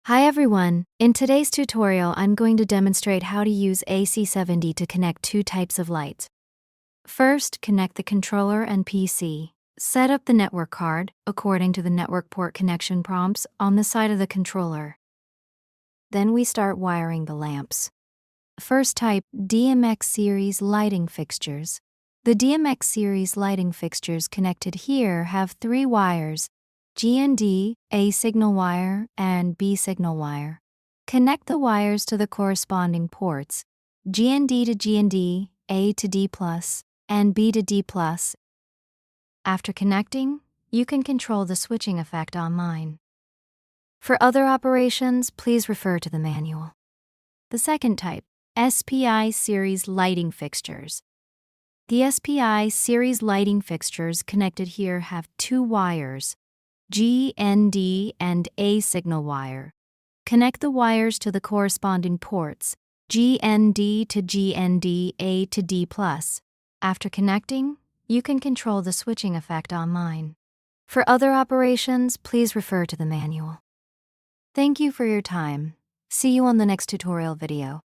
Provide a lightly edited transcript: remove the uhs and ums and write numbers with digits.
Hi everyone, in today's tutorial I'm going to demonstrate how to use AC70 to connect two types of lights. First, connect the controller and PC. Set up the network card according to the network port connection prompts on the side of the controller. Then we start wiring the lamps. First, type DMX series lighting fixtures. The DMX series lighting fixtures connected here have 3 wires: GND, A signal wire, and B signal wire. Connect the wires to the corresponding ports, GND to GND, A to D+, and B to D+. After connecting, you can control the switching effect online. For other operations, please refer to the manual. The second type, SPI series lighting fixtures. The SPI series lighting fixtures connected here have 2 wires, GND and A signal wire. Connect the wires to the corresponding ports, GND to GND, A to D+. After connecting, you can control the switching effect online. For other operations, please refer to the manual. Thank you for your time. See you on the next tutorial video.